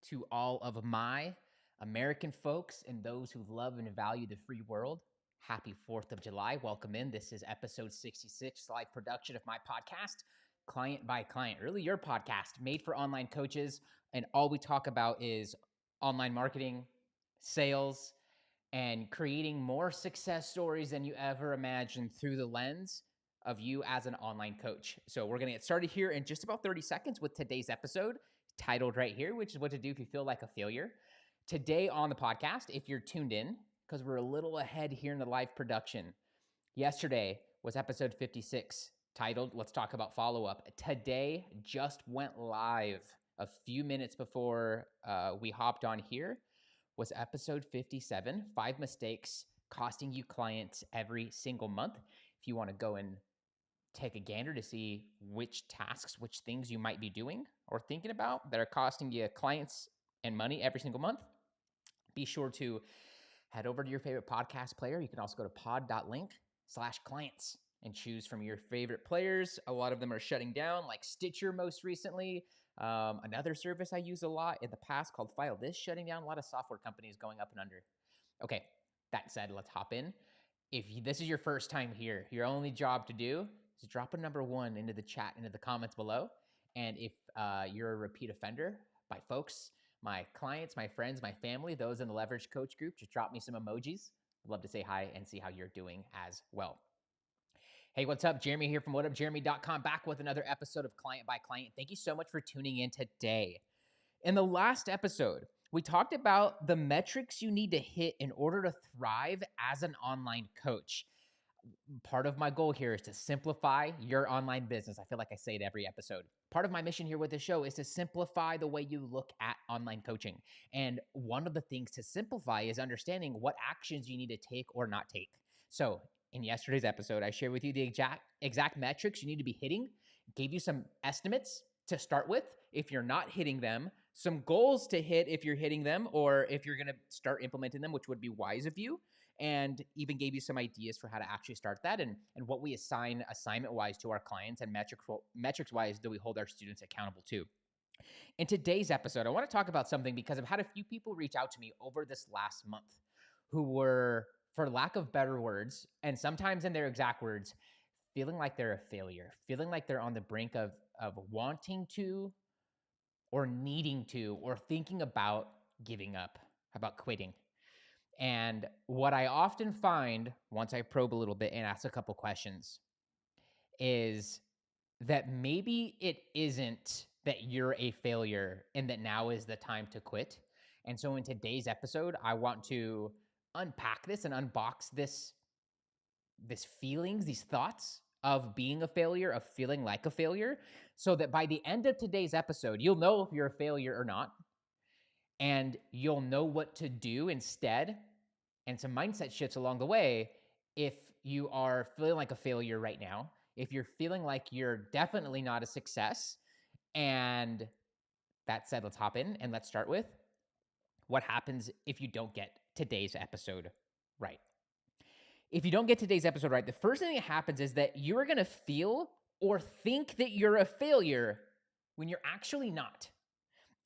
to all of my American folks and those who love and value the free world. Happy 4th of July. Welcome in. This is episode 66, live production of my podcast, Client by Client, really your podcast made for online coaches. And all we talk about is online marketing, sales, and creating more success stories than you ever imagined through the lens of you as an online coach. So we're going to get started here in just about 30 seconds with today's episode, titled right here, which is what to do if you feel like a failure. Today on the podcast, if you're tuned in, because we're a little ahead here in the live production, yesterday was episode 56, titled Let's Talk About Follow-Up. Today just went live a few minutes before we hopped on here, was episode 57, 5 mistakes costing you clients every single month. If you want to go and take a gander to see which tasks, which things you might be doing or thinking about that are costing you clients and money every single month, be sure to head over to your favorite podcast player. You can also go to pod.link/clients and choose from your favorite players. A lot of them are shutting down, like Stitcher most recently. Another service I use a lot in the past called File This shutting down. A lot of software companies going up and under. Okay, that said, let's hop in. If this is your first time here, your only job to do is drop a number 1 into the chat, into the comments below. And if you're a repeat offender, my folks, my clients, my friends, my family, those in the Leverage Coach group, just drop me some emojis. I'd love to say hi and see how you're doing as well. Hey, what's up? Jeremy here from whatupjeremy.com, back with another episode of Client by Client. Thank you so much for tuning in today. In the last episode, we talked about the metrics you need to hit in order to thrive as an online coach. Part of my goal here is to simplify your online business. I feel like I say it every episode. Part of my mission here with this show is to simplify the way you look at online coaching. And one of the things to simplify is understanding what actions you need to take or not take. So in yesterday's episode, I shared with you the exact metrics you need to be hitting, gave you some estimates to start with if you're not hitting them, some goals to hit if you're hitting them, or if you're going to start implementing them, which would be wise of you, and even gave you some ideas for how to actually start that and what we assign assignment-wise to our clients and metrics-wise do we hold our students accountable to. In today's episode, I want to talk about something because I've had a few people reach out to me over this last month who were, for lack of better words, and sometimes in their exact words, feeling like they're a failure, feeling like they're on the brink of wanting to or needing to or thinking about giving up, about quitting. And what I often find once I probe a little bit and ask a couple questions is that maybe it isn't that you're a failure and that now is the time to quit. And so in today's episode, I want to unpack this and unbox this feelings, these thoughts of being a failure, of feeling like a failure, so that by the end of today's episode, you'll know if you're a failure or not, and you'll know what to do instead, and some mindset shifts along the way if you are feeling like a failure right now, if you're feeling like you're definitely not a success. And that said, let's hop in and let's start with what happens if you don't get today's episode right. If you don't get today's episode right, the first thing that happens is that you're going to feel or think that you're a failure when you're actually not.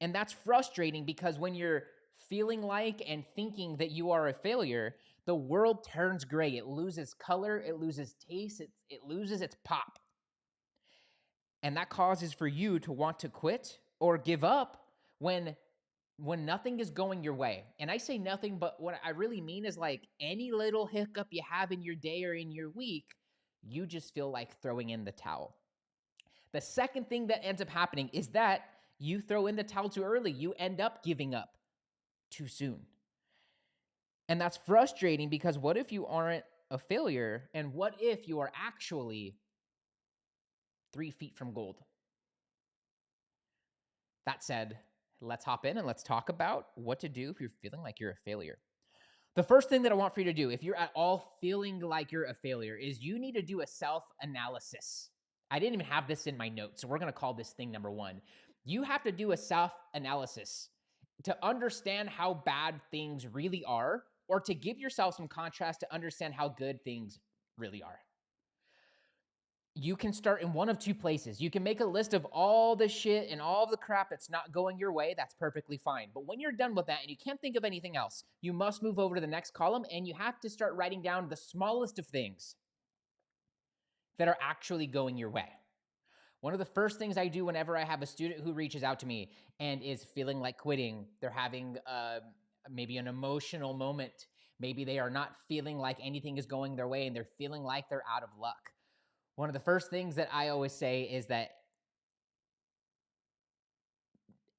And that's frustrating because when you're feeling like and thinking that you are a failure, the world turns gray. It loses color, it loses taste, it loses its pop. And that causes for you to want to quit or give up when nothing is going your way. And I say nothing, but what I really mean is like any little hiccup you have in your day or in your week, you just feel like throwing in the towel. The second thing that ends up happening is that you throw in the towel too early. You end up giving up too soon. And that's frustrating because what if you aren't a failure? And what if you are actually 3 feet from gold? That said, let's hop in and let's talk about what to do if you're feeling like you're a failure. The first thing that I want for you to do, if you're at all feeling like you're a failure, is you need to do a self-analysis. I didn't even have this in my notes, so we're going to call this thing number 1. You have to do a self-analysis to understand how bad things really are, or to give yourself some contrast to understand how good things really are. you can start in one of two places. You can make a list of all the shit and all the crap that's not going your way. That's perfectly fine. But when you're done with that and you can't think of anything else, you must move over to the next column and you have to start writing down the smallest of things that are actually going your way. One of the first things I do whenever I have a student who reaches out to me and is feeling like quitting, they're having maybe an emotional moment, maybe they are not feeling like anything is going their way and they're feeling like they're out of luck. One of the first things that I always say is that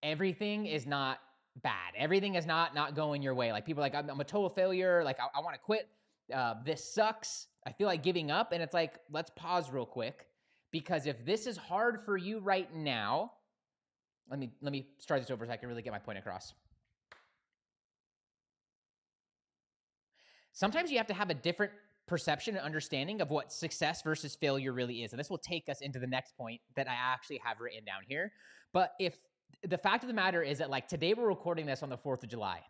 everything is not bad. Everything is not going your way. Like people are like, I'm a total failure. Like I want to quit. This sucks. I feel like giving up. And it's like, let's pause real quick, because if this is hard for you right now, let me start this over so I can really get my point across. Sometimes you have to have a different perception and understanding of what success versus failure really is. And this will take us into the next point that I actually have written down here. But if the fact of the matter is that, like, today we're recording this on the 4th of July.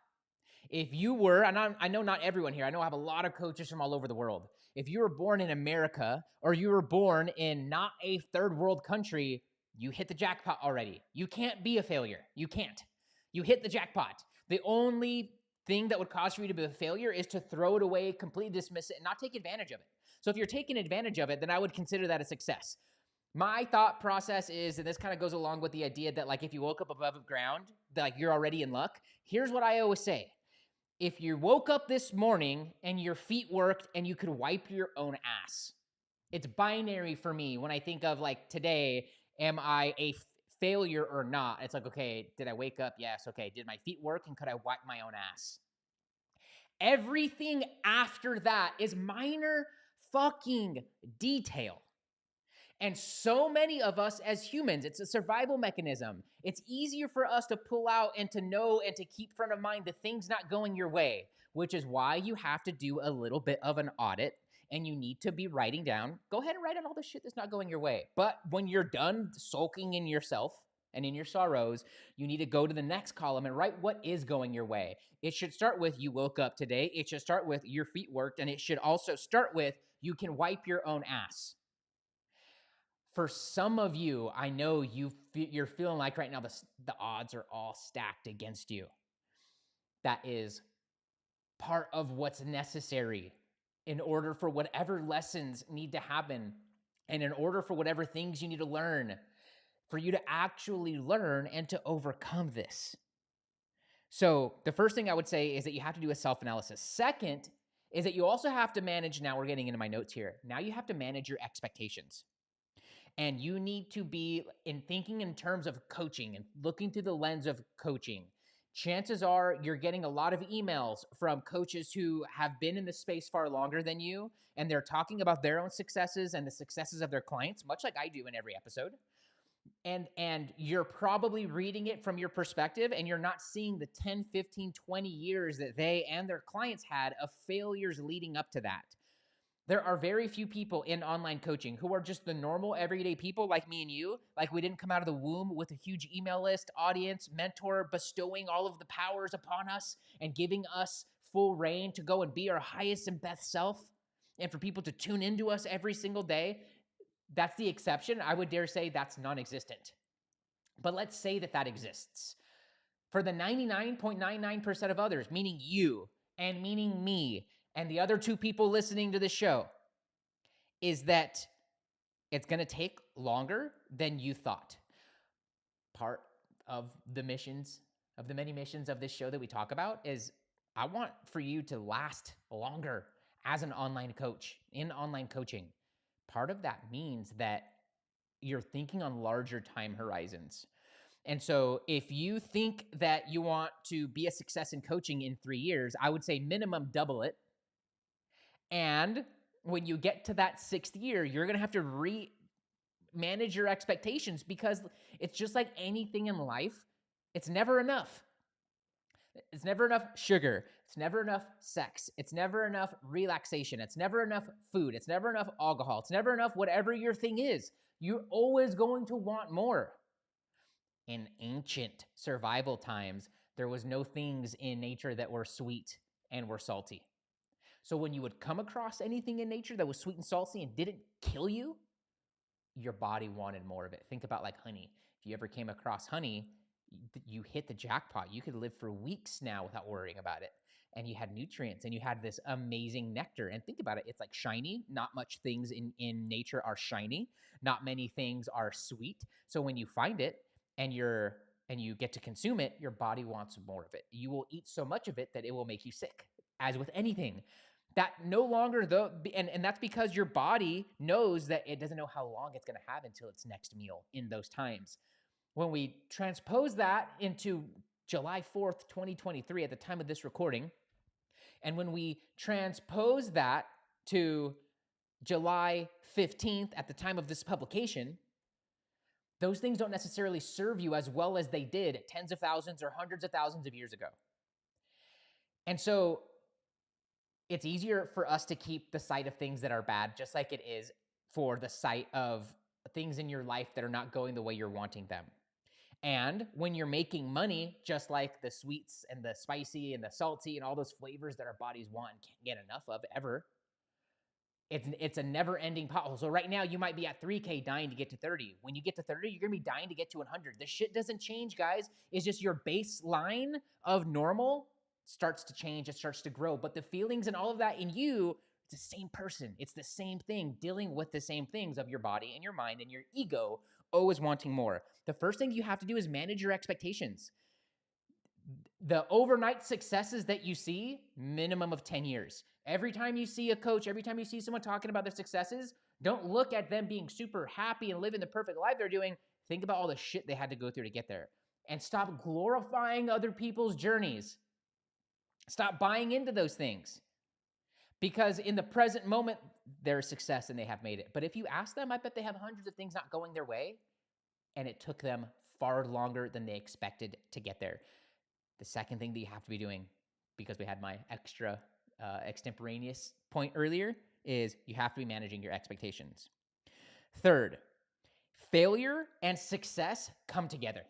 If you were, and I know not everyone here, I know I have a lot of coaches from all over the world. If you were born in America or you were born in not a third world country, you hit the jackpot already. You can't be a failure. You can't. You hit the jackpot. The only thing that would cause for you to be a failure is to throw it away, completely dismiss it, and not take advantage of it. So if you're taking advantage of it, then I would consider that a success. My thought process is, and this kind of goes along with the idea that, like, if you woke up above ground, that, like, you're already in luck. Here's what I always say. If you woke up this morning and your feet worked and you could wipe your own ass, it's binary for me when I think of, like, today, am I a failure or not? It's like, okay, did I wake up? Yes. Okay. Did my feet work and could I wipe my own ass? Everything after that is minor fucking detail. And so many of us as humans, it's a survival mechanism. It's easier for us to pull out and to know and to keep front of mind the things not going your way, which is why you have to do a little bit of an audit and you need to be writing down, go ahead and write down all the shit that's not going your way. But when you're done sulking in yourself and in your sorrows, you need to go to the next column and write what is going your way. It should start with you woke up today. It should start with your feet worked. And it should also start with you can wipe your own ass. For some of you, I know you're feeling like right now the odds are all stacked against you. That is part of what's necessary in order for whatever lessons need to happen and in order for whatever things you need to learn, for you to actually learn and to overcome this. So the first thing I would say is that you have to do a self-analysis. Second is that you also have to manage, now we're getting into my notes here, now you have to manage your expectations. And you need to be in thinking in terms of coaching and looking through the lens of coaching. Chances are you're getting a lot of emails from coaches who have been in this space far longer than you, and they're talking about their own successes and the successes of their clients, much like I do in every episode. And you're probably reading it from your perspective, and you're not seeing the 10, 15, 20 years that they and their clients had of failures leading up to that. There are very few people in online coaching who are just the normal everyday people like me and you. Like, we didn't come out of the womb with a huge email list, audience, mentor, bestowing all of the powers upon us and giving us full reign to go and be our highest and best self. And for people to tune into us every single day, that's the exception. I would dare say that's non-existent. But let's say that that exists. For the 99.99% of others, meaning you and meaning me, and the other two people listening to the show, is that it's going to take longer than you thought. Part of the missions, of the many missions of this show that we talk about, is I want for you to last longer as an online coach, in online coaching. Part of that means that you're thinking on larger time horizons. And so if you think that you want to be a success in coaching in 3 years, I would say minimum double it. And when you get to that 6th year, you're going to have to manage your expectations, because it's just like anything in life. It's never enough. It's never enough sugar. It's never enough sex. It's never enough relaxation. It's never enough food. It's never enough alcohol. It's never enough whatever your thing is. You're always going to want more. In ancient survival times, there was no things in nature that were sweet and were salty. So when you would come across anything in nature that was sweet and salty and didn't kill you, your body wanted more of it. Think about like honey. If you ever came across honey, you hit the jackpot. You could live for weeks now without worrying about it. And you had nutrients and you had this amazing nectar. And think about it, it's like shiny. Not much things in nature are shiny. Not many things are sweet. So when you find it and you get to consume it, your body wants more of it. You will eat so much of it that it will make you sick, as with anything. That no longer and that's because your body knows that it doesn't know how long it's going to have until its next meal in those times. When we transpose that into July 4th, 2023, at the time of this recording, and when we transpose that to July 15th at the time of this publication, those things don't necessarily serve you as well as they did tens of thousands or hundreds of thousands of years ago. And so it's easier for us to keep the sight of things that are bad, just like it is for the sight of things in your life that are not going the way you're wanting them. And when you're making money, just like the sweets and the spicy and the salty and all those flavors that our bodies want and can't get enough of ever, it's a never-ending pothole. So right now, you might be at 3K dying to get to 30. When you get to 30, you're going to be dying to get to 100. This shit doesn't change, guys. It's just your baseline of normal starts to change. It starts to grow. But the feelings and all of that in you, it's the same person. It's the same thing, dealing with the same things of your body and your mind and your ego, always wanting more. The first thing you have to do is manage your expectations. The overnight successes that you see, minimum of 10 years. Every time you see a coach, every time you see someone talking about their successes, don't look at them being super happy and living the perfect life they're doing. Think about all the shit they had to go through to get there. And stop glorifying other people's journeys. Stop buying into those things. Because in the present moment, they're a success and they have made it. But if you ask them, I bet they have hundreds of things not going their way. And it took them far longer than they expected to get there. The second thing that you have to be doing, because we had my extra extemporaneous point earlier, is you have to be managing your expectations. Third, failure and success come together.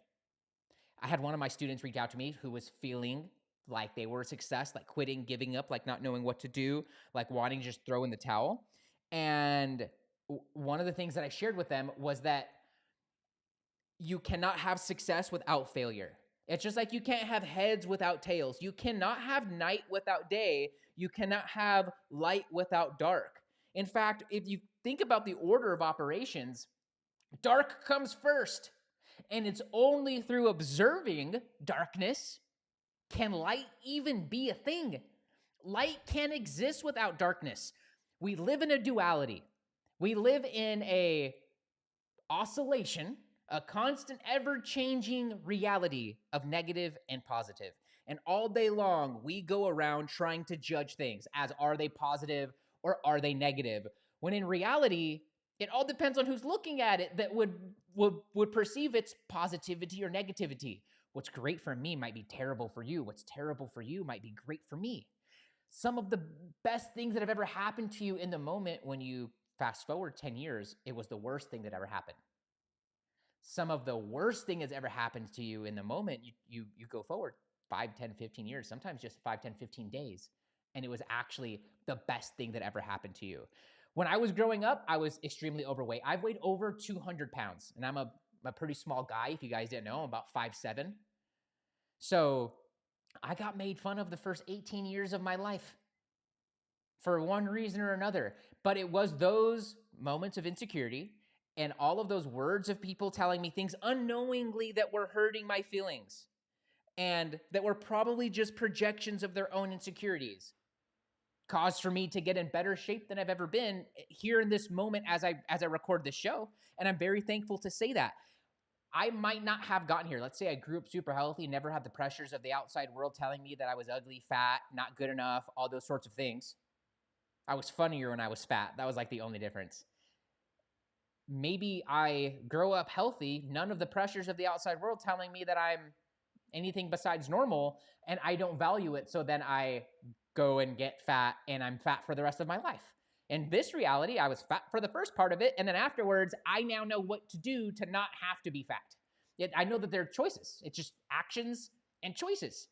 I had one of my students reach out to me who was feeling like they were a success, like quitting, giving up, like not knowing what to do, like wanting to just throw in the towel. And one of the things that I shared with them was that you cannot have success without failure. It's just like you can't have heads without tails. You cannot have night without day. You cannot have light without dark. In fact, if you think about the order of operations, dark comes first. And it's only through observing darkness can light even be a thing. Light can't exist without darkness. We live in a duality. We live in a oscillation, a constant, ever-changing reality of negative and positive. And all day long, we go around trying to judge things as, are they positive or are they negative? When in reality, it all depends on who's looking at it that would perceive its positivity or negativity. What's great for me might be terrible for you. What's terrible for you might be great for me. Some of the best things that have ever happened to you in the moment, when you fast forward 10 years, it was the worst thing that ever happened. Some of the worst thing that's ever happened to you in the moment, you go forward 5, 10, 15 years, sometimes just 5, 10, 15 days. And it was actually the best thing that ever happened to you. When I was growing up, I was extremely overweight. I've weighed over 200 pounds, and I'm a pretty small guy. If you guys didn't know, I'm about 5'7". So I got made fun of the first 18 years of my life for one reason or another. But it was those moments of insecurity and all of those words of people telling me things unknowingly that were hurting my feelings and that were probably just projections of their own insecurities, caused for me to get in better shape than I've ever been here in this moment as I record this show. And I'm very thankful to say that. I might not have gotten here. Let's say I grew up super healthy, never had the pressures of the outside world telling me that I was ugly, fat, not good enough, all those sorts of things. I was funnier when I was fat. That was like the only difference. Maybe I grow up healthy, none of the pressures of the outside world telling me that I'm anything besides normal, and I don't value it, so then I go and get fat, and I'm fat for the rest of my life. In this reality, I was fat for the first part of it, and then afterwards, I now know what to do to not have to be fat. I know that there are choices. It's just actions and choices.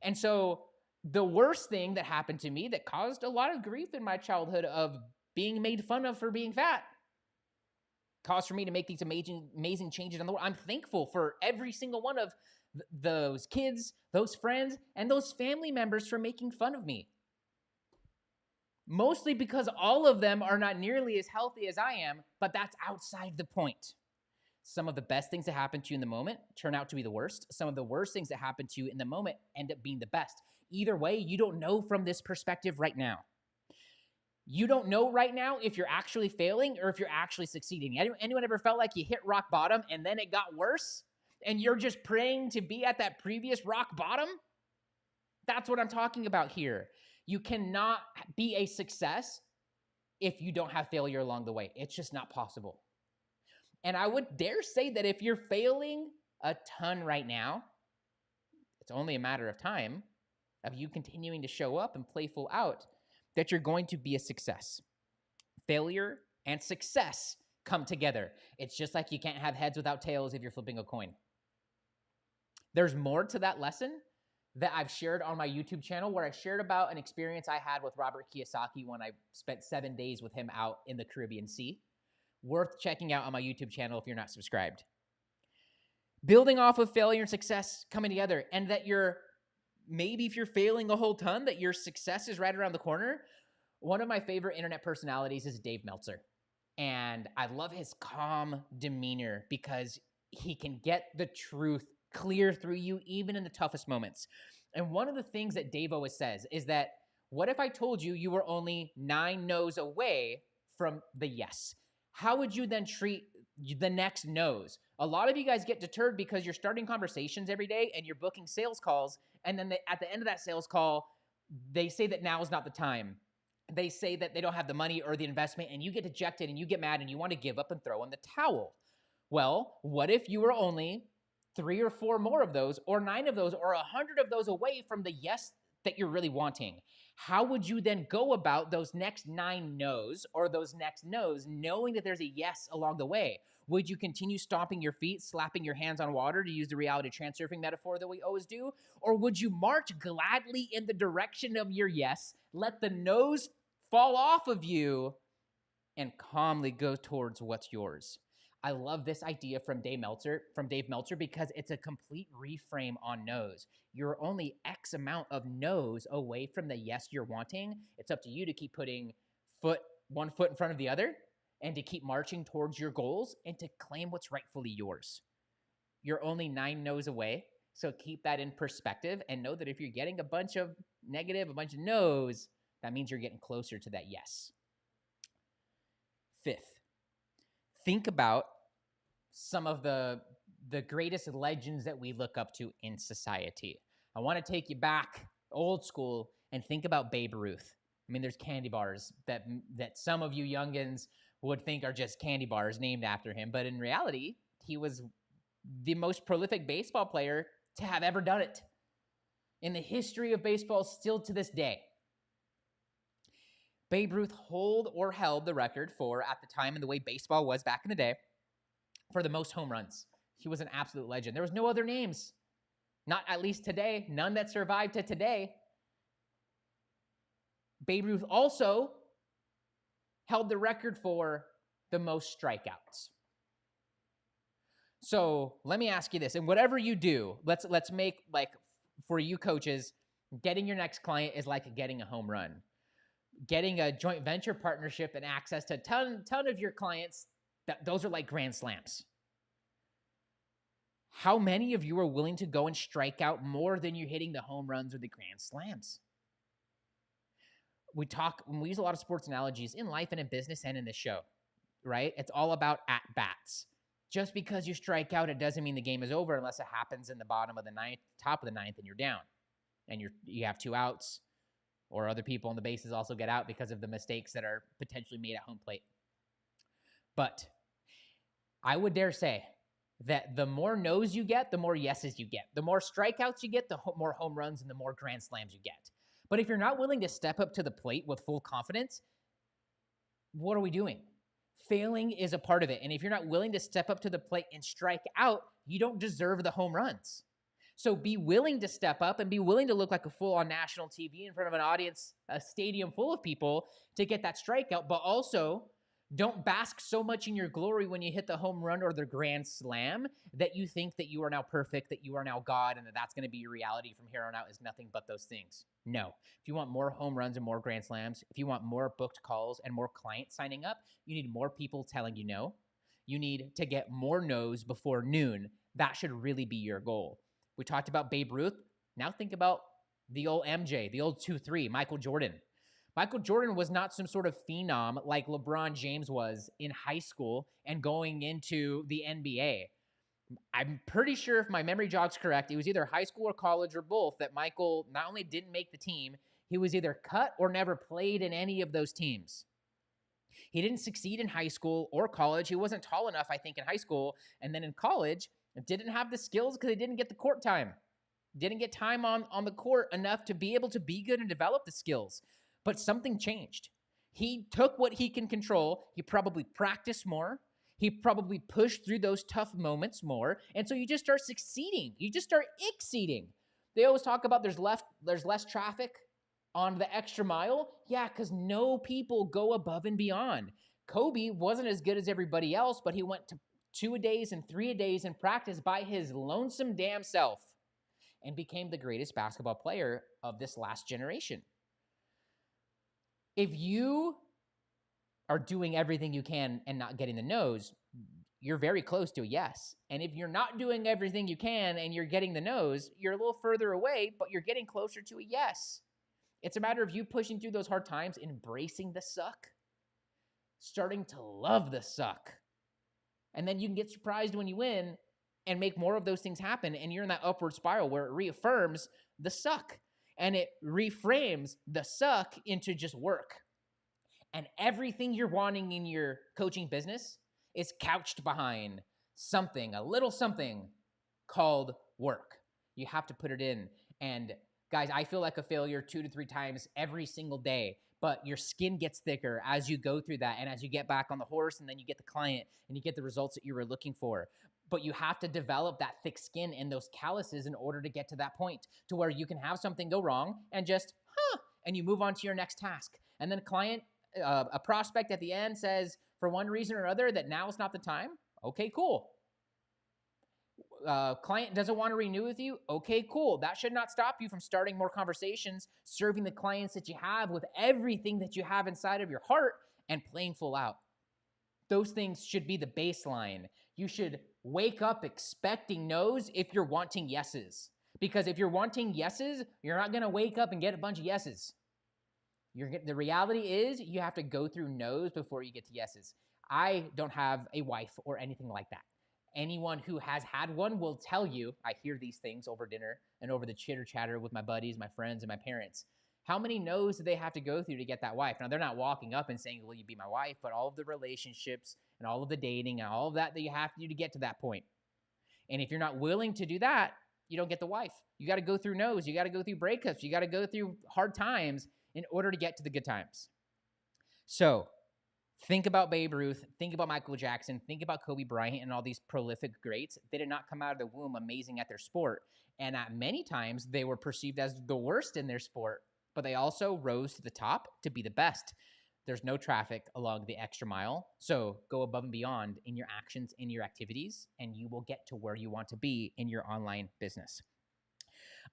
And so the worst thing that happened to me that caused a lot of grief in my childhood of being made fun of for being fat cause for me to make these amazing changes in the world. I'm thankful for every single one of those kids, those friends, and those family members for making fun of me. Mostly because all of them are not nearly as healthy as I am, but that's outside the point. Some of the best things that happen to you in the moment turn out to be the worst. Some of the worst things that happen to you in the moment end up being the best. Either way, you don't know from this perspective right now. You don't know right now if you're actually failing or if you're actually succeeding. Anyone ever felt like you hit rock bottom and then it got worse and you're just praying to be at that previous rock bottom? That's what I'm talking about here. You cannot be a success if you don't have failure along the way. It's just not possible. And I would dare say that if you're failing a ton right now, it's only a matter of time of you continuing to show up and play full out that you're going to be a success. Failure and success come together. It's just like you can't have heads without tails if you're flipping a coin. There's more to that lesson that I've shared on my YouTube channel, where I shared about an experience I had with Robert Kiyosaki when I spent 7 days with him out in the Caribbean Sea. Worth checking out on my YouTube channel if you're not subscribed. Building off of failure and success coming together, and that maybe if you're failing a whole ton, that your success is right around the corner. One of my favorite internet personalities is Dave Meltzer. And I love his calm demeanor because he can get the truth clear through you, even in the toughest moments. And one of the things that Dave always says is that, what if I told you you were only 9 no's away from the yes? How would you then treat the next no's? A lot of you guys get deterred because you're starting conversations every day and you're booking sales calls. And then at the end of that sales call, they say that now is not the time. They say that they don't have the money or the investment, and you get dejected and you get mad and you want to give up and throw in the towel. Well, what if you were only 3 or 4 more of those, or 9 of those, or 100 of those away from the yes that you're really wanting? How would you then go about those next 9 no's or those next no's, knowing that there's a yes along the way? Would you continue stomping your feet, slapping your hands on water, to use the reality transurfing metaphor that we always do? Or would you march gladly in the direction of your yes, let the no's fall off of you, and calmly go towards what's yours? I love this idea from Dave Meltzer because it's a complete reframe on no's. You're only X amount of no's away from the yes you're wanting. It's up to you to keep putting one foot in front of the other and to keep marching towards your goals and to claim what's rightfully yours. You're only 9 no's away, so keep that in perspective and know that if you're getting a bunch of negative, a bunch of no's, that means you're getting closer to that yes. 5th, think about some of the greatest legends that we look up to in society. I want to take you back old school and think about Babe Ruth. I mean, there's candy bars that some of you youngins would think are just candy bars named after him, but in reality, he was the most prolific baseball player to have ever done it in the history of baseball, still to this day. Babe Ruth held the record for, at the time and the way baseball was back in the day, for the most home runs. He was an absolute legend. There was no other names, not at least today, none that survived to today. Babe Ruth also held the record for the most strikeouts. So let me ask you this, and whatever you do, let's make, like, for you coaches, getting your next client is like getting a home run. Getting a joint venture partnership and access to a ton of your clients, those are like grand slams. How many of you are willing to go and strike out more than you're hitting the home runs or the grand slams? We use a lot of sports analogies in life and in business and in this show, right? It's all about at-bats. Just because you strike out, it doesn't mean the game is over unless it happens in the bottom of the ninth, top of the ninth, and you're down. And you have 2 outs, or other people on the bases also get out because of the mistakes that are potentially made at home plate. But I would dare say that the more no's you get, the more yeses you get. The more strikeouts you get, the more home runs and the more grand slams you get. But if you're not willing to step up to the plate with full confidence, what are we doing? Failing is a part of it. And if you're not willing to step up to the plate and strike out, you don't deserve the home runs. So be willing to step up and be willing to look like a fool on national TV in front of an audience, a stadium full of people, to get that strikeout, but also Don't bask so much in your glory when you hit the home run or the grand slam that you think that you are now perfect, that you are now God, and that that's going to be your reality from here on out is nothing but those things. No. If you want more home runs and more grand slams, if you want more booked calls and more clients signing up, you need more people telling you no. You need to get more no's before noon. That should really be your goal. We talked about Babe Ruth. Now think about the old MJ, the old 2-3, Michael Jordan. Michael Jordan was not some sort of phenom like LeBron James was in high school and going into the NBA. I'm pretty sure if my memory jogs correct, it was either high school or college or both that Michael not only didn't make the team, he was either cut or never played in any of those teams. He didn't succeed in high school or college. He wasn't tall enough, I think, in high school. And then in college, didn't have the skills because he didn't get the court time. Didn't get time on the court enough to be able to be good and develop the skills. But something changed. He took what he can control. He probably practiced more. He probably pushed through those tough moments more. And so you just start succeeding. You just start exceeding. They always talk about there's less traffic on the extra mile. Yeah, because no people go above and beyond. Kobe wasn't as good as everybody else, but he went to 2-a-days and 3-a-days in practice by his lonesome damn self and became the greatest basketball player of this last generation. If you are doing everything you can and not getting the no's, you're very close to a yes. And if you're not doing everything you can and you're getting the no's, you're a little further away, but you're getting closer to a yes. It's a matter of you pushing through those hard times, embracing the suck, starting to love the suck. And then you can get surprised when you win and make more of those things happen. And you're in that upward spiral where it reaffirms the suck and it reframes the suck into just work. And everything you're wanting in your coaching business is couched behind something, a little something called work. You have to put it in. And guys, I feel like a failure 2 to 3 times every single day, but your skin gets thicker as you go through that and as you get back on the horse and then you get the client and you get the results that you were looking for. But you have to develop that thick skin and those calluses in order to get to that point to where you can have something go wrong and just, and you move on to your next task. And then a prospect at the end says, for one reason or other, that now is not the time. Okay, cool. Client doesn't want to renew with you. Okay, cool. That should not stop you from starting more conversations, serving the clients that you have with everything that you have inside of your heart and playing full out. Those things should be the baseline. You should wake up expecting no's if you're wanting yeses. Because if you're wanting yeses, you're not going to wake up and get a bunch of yeses. The reality is you have to go through no's before you get to yeses. I don't have a wife or anything like that. Anyone who has had one will tell you, I hear these things over dinner and over the chitter chatter with my buddies, my friends, and my parents. How many no's do they have to go through to get that wife? Now, they're not walking up and saying, will you be my wife? But all of the relationships and all of the dating and all of that you have to do to get to that point. And if you're not willing to do that, you don't get the wife. You got to go through no's. You got to go through breakups. You got to go through hard times in order to get to the good times. So think about Babe Ruth, think about Michael Jackson, think about Kobe Bryant and all these prolific greats. They did not come out of the womb amazing at their sport. And at many times, they were perceived as the worst in their sport, but they also rose to the top to be the best. There's no traffic along the extra mile. So go above and beyond in your actions, in your activities, and you will get to where you want to be in your online business.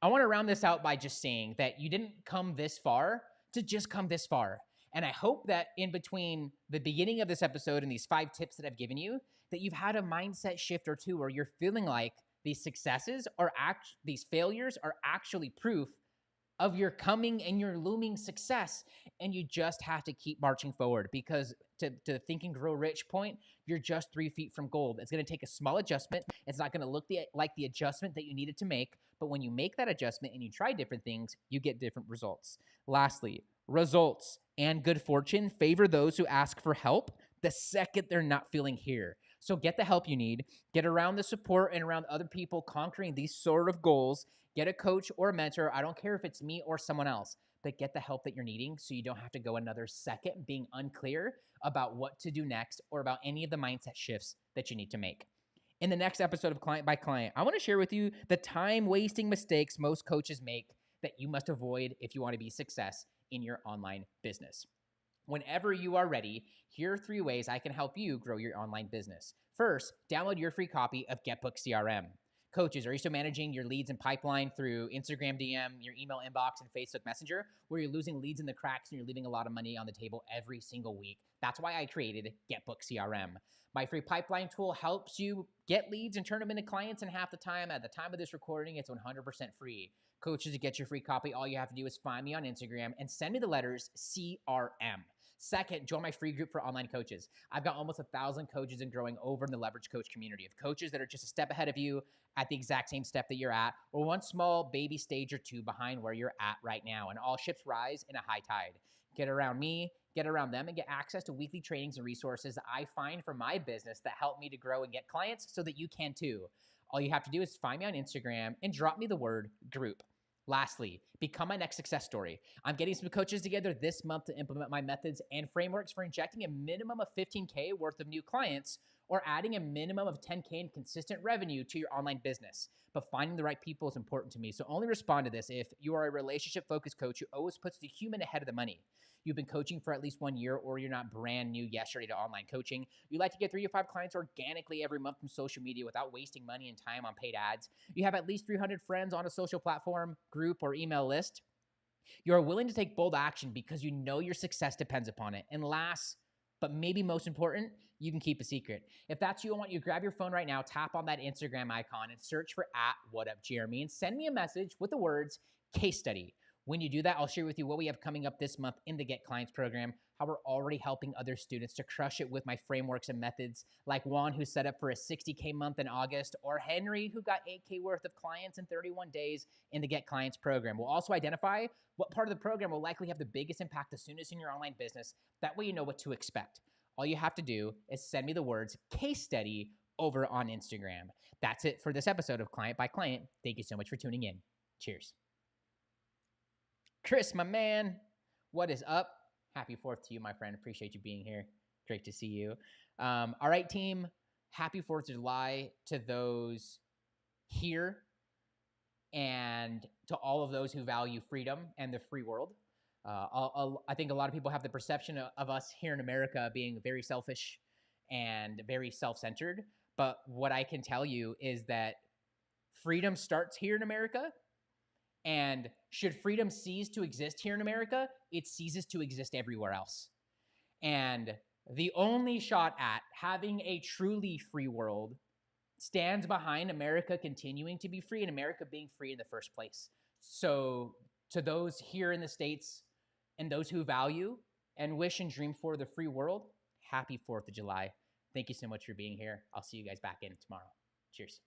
I want to round this out by just saying that you didn't come this far to just come this far. And I hope that in between the beginning of this episode and these 5 tips that I've given you, that you've had a mindset shift or two where you're feeling like these successes these failures are actually proof of your coming and your looming success. And you just have to keep marching forward because to Think and Grow Rich point, you're just 3 feet from gold. It's going to take a small adjustment. It's not going to look like the adjustment that you needed to make. But when you make that adjustment and you try different things, you get different results. Lastly, results and good fortune favor those who ask for help the second they're not feeling here. So get the help you need, get around the support and around other people conquering these sort of goals, get a coach or a mentor. I don't care if it's me or someone else, but get the help that you're needing so you don't have to go another second being unclear about what to do next or about any of the mindset shifts that you need to make. In the next episode of Client by Client, I want to share with you the time-wasting mistakes most coaches make that you must avoid if you want to be success in your online business. Whenever you are ready, here are 3 ways I can help you grow your online business. First, download your free copy of GetBookedCRM. Coaches, are you still managing your leads and pipeline through Instagram DM, your email inbox, and Facebook Messenger, where you're losing leads in the cracks and you're leaving a lot of money on the table every single week? That's why I created GetBookedCRM. My free pipeline tool helps you get leads and turn them into clients in half the time. At the time of this recording, it's 100% free. Coaches, to get your free copy, all you have to do is find me on Instagram and send me the letters CRM. Second, join my free group for online coaches. I've got almost 1,000 coaches and growing over in the Leverage Coach community of coaches that are just a step ahead of you at the exact same step that you're at, or one small baby stage or two behind where you're at right now. And all ships rise in a high tide. Get around me, get around them, and get access to weekly trainings and resources that I find for my business that help me to grow and get clients so that you can too. All you have to do is find me on Instagram and drop me the word group. Lastly, become my next success story. I'm getting some coaches together this month to implement my methods and frameworks for injecting a minimum of $15K worth of new clients or adding a minimum of $10K in consistent revenue to your online business. But finding the right people is important to me. So only respond to this if you are a relationship-focused coach who always puts the human ahead of the money. You've been coaching for at least 1 year, or you're not brand new yesterday to online coaching. You like to get 3 to 5 clients organically every month from social media without wasting money and time on paid ads. You have at least 300 friends on a social platform, group, or email list. You are willing to take bold action because you know your success depends upon it. And last, but maybe most important, you can keep a secret. If that's you, I want you to grab your phone right now, tap on that Instagram icon, and search for @WhatUpJeremy, and send me a message with the words case study. When you do that, I'll share with you what we have coming up this month in the Get Clients program, how we're already helping other students to crush it with my frameworks and methods, like Juan, who set up for a 60K month in August, or Henry, who got 8K worth of clients in 31 days in the Get Clients program. We'll also identify what part of the program will likely have the biggest impact the soonest in your online business. That way you know what to expect. All you have to do is send me the words case study over on Instagram. That's it for this episode of Client by Client. Thank you so much for tuning in. Cheers. Chris, my man, what is up? Happy 4th to you, my friend. Appreciate you being here. Great to see you. All right, team. Happy 4th of July to those here and to all of those who value freedom and the free world. I think a lot of people have the perception of us here in America being very selfish and very self-centered. But what I can tell you is that freedom starts here in America. And should freedom cease to exist here in America, it ceases to exist everywhere else. And the only shot at having a truly free world stands behind America continuing to be free and America being free in the first place. So to those here in the States and those who value and wish and dream for the free world, happy 4th of July. Thank you so much for being here. I'll see you guys back in tomorrow. Cheers.